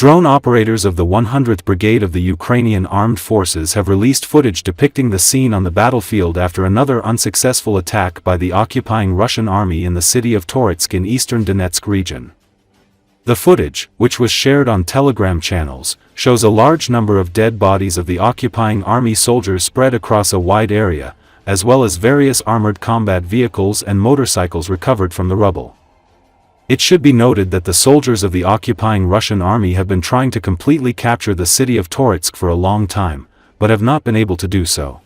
Drone operators of the 100th Brigade of the Ukrainian Armed Forces have released footage depicting the scene on the battlefield after another unsuccessful attack by the occupying Russian army in the city of Toretsk in eastern Donetsk region. The footage, which was shared on Telegram channels, shows a large number of dead bodies of the occupying army soldiers spread across a wide area, as well as various armored combat vehicles and motorcycles recovered from the rubble. It should be noted that the soldiers of the occupying Russian army have been trying to completely capture the city of Toretsk for a long time, but have not been able to do so.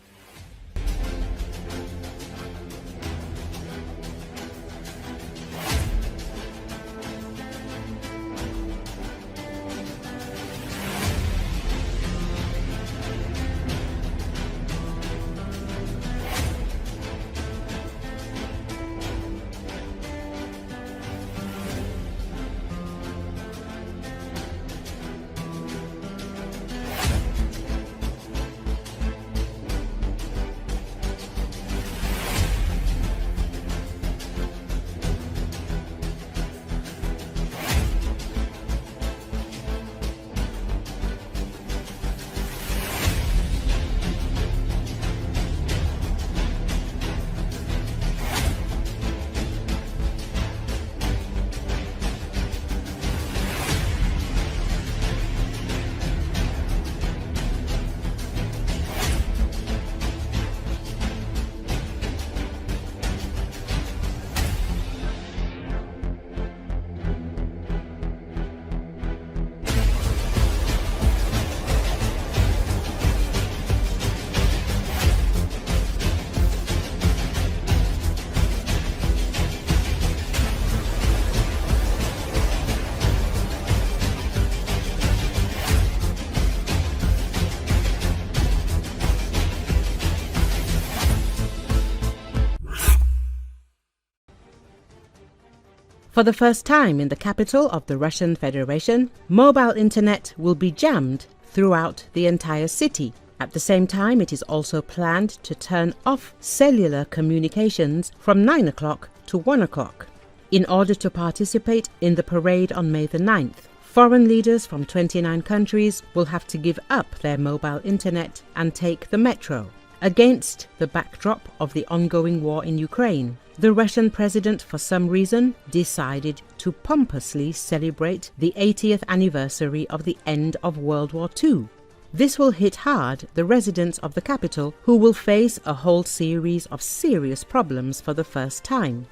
For the first time in the capital of the Russian Federation, mobile internet will be jammed throughout the entire city. At the same time, it is also planned to turn off cellular communications from 9 o'clock to 1 o'clock. In order to participate in the parade on May the 9th, foreign leaders from 29 countries will have to give up their mobile internet and take the metro. Against the backdrop of the ongoing war in Ukraine, the Russian president, for some reason, decided to pompously celebrate the 80th anniversary of the end of World War II. This will hit hard the residents of the capital, who will face a whole series of serious problems for the first time.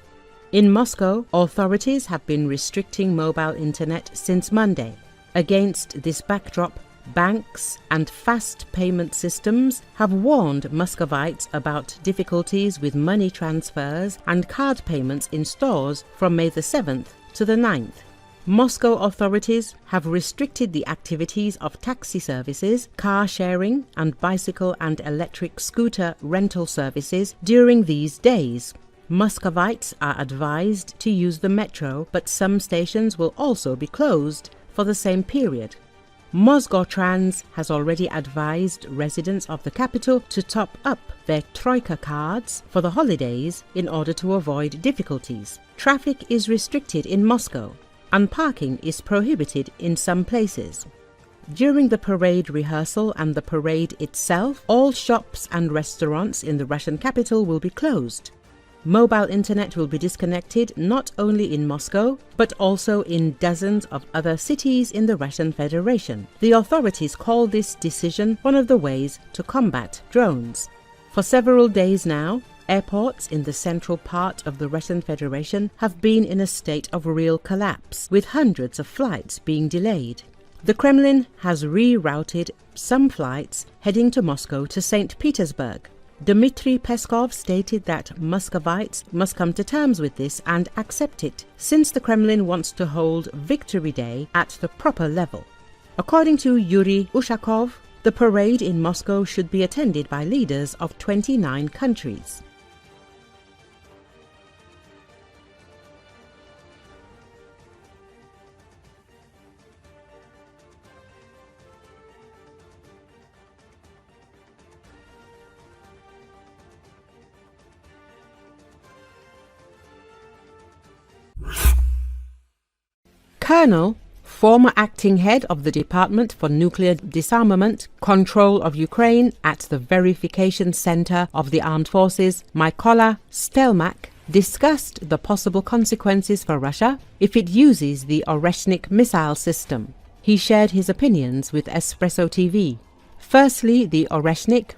In Moscow, authorities have been restricting mobile internet since Monday. Against this backdrop, banks and fast payment systems have warned Muscovites about difficulties with money transfers and card payments in stores from May the 7th to the 9th. Moscow authorities have restricted the activities of taxi services, car sharing, and bicycle and electric scooter rental services during these days. Muscovites are advised to use the metro, but some stations will also be closed for the same period. Mosgowtrans has already advised residents of the capital to top up their Troika cards for the holidays in order to avoid difficulties. Traffic is restricted in Moscow, and parking is prohibited in some places. During the parade rehearsal and the parade itself, all shops and restaurants in the Russian capital will be closed. Mobile internet will be disconnected not only in Moscow, but also in dozens of other cities in the Russian Federation. The authorities call this decision one of the ways to combat drones. For several days now, airports in the central part of the Russian Federation have been in a state of real collapse, with hundreds of flights being delayed. The Kremlin has rerouted some flights heading to Moscow to St. Petersburg. Dmitry Peskov stated that Muscovites must come to terms with this and accept it, since the Kremlin wants to hold Victory Day at the proper level. According to Yuri Ushakov, the parade in Moscow should be attended by leaders of 29 countries. Colonel former acting head of the Department for Nuclear Disarmament, Control of Ukraine at the Verification Center of the Armed Forces, Mykola Stelmak, discussed the possible consequences for Russia if it uses the Oreshnik missile system. He shared his opinions with Espresso TV. Firstly, the Oreshnik,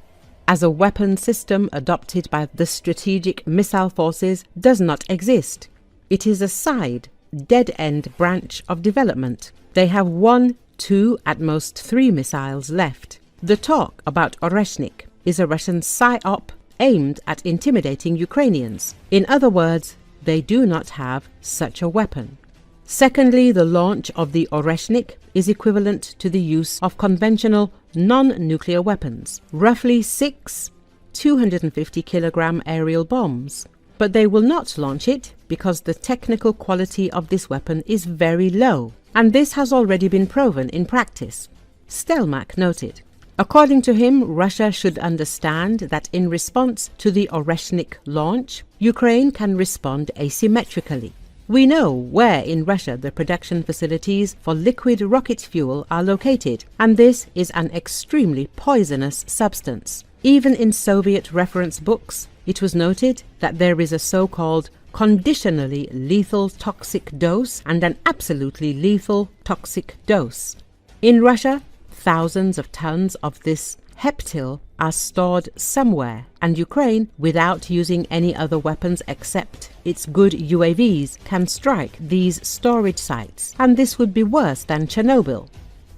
as a weapon system adopted by the Strategic Missile Forces, does not exist. It is a side, dead-end branch of development. They have 1, 2, at most 3 missiles left. The talk about Oreshnik is a Russian psyop aimed at intimidating Ukrainians. In other words, they do not have such a weapon. Secondly, the launch of the Oreshnik is equivalent to the use of conventional non-nuclear weapons, roughly 6 250-kilogram aerial bombs. But they will not launch it because the technical quality of this weapon is very low, and this has already been proven in practice. Stelmak noted. According to him, Russia should understand that in response to the Oreshnik launch, Ukraine can respond asymmetrically. We know where in Russia the production facilities for liquid rocket fuel are located, and this is an extremely poisonous substance. Even in Soviet reference books, it was noted that there is a so-called conditionally lethal toxic dose and an absolutely lethal toxic dose. In Russia, thousands of tons of this heptil are stored somewhere, and Ukraine, without using any other weapons except its good UAVs, can strike these storage sites, and this would be worse than Chernobyl.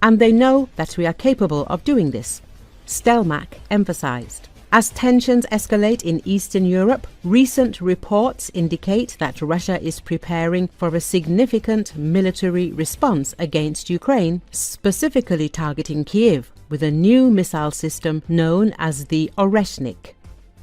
And they know that we are capable of doing this, Stelmak emphasized. As tensions escalate in Eastern Europe, recent reports indicate that Russia is preparing for a significant military response against Ukraine, specifically targeting Kiev, with a new missile system known as the Oreshnik.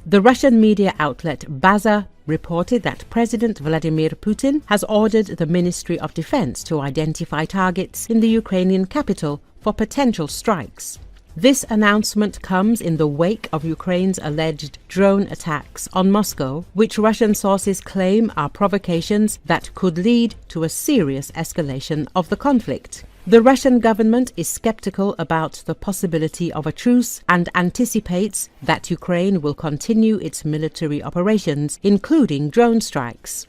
The Russian media outlet Baza reported that President Vladimir Putin has ordered the Ministry of Defense to identify targets in the Ukrainian capital for potential strikes. This announcement comes in the wake of Ukraine's alleged drone attacks on Moscow, which Russian sources claim are provocations that could lead to a serious escalation of the conflict. The Russian government is skeptical about the possibility of a truce and anticipates that Ukraine will continue its military operations, including drone strikes.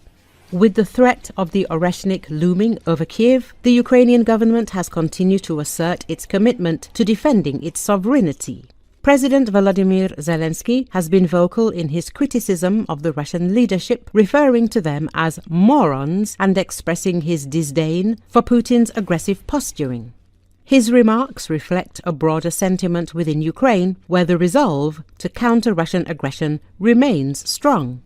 With the threat of the Oreshnik looming over Kiev, the Ukrainian government has continued to assert its commitment to defending its sovereignty. President Volodymyr Zelensky has been vocal in his criticism of the Russian leadership, referring to them as morons and expressing his disdain for Putin's aggressive posturing. His remarks reflect a broader sentiment within Ukraine, where the resolve to counter Russian aggression remains strong.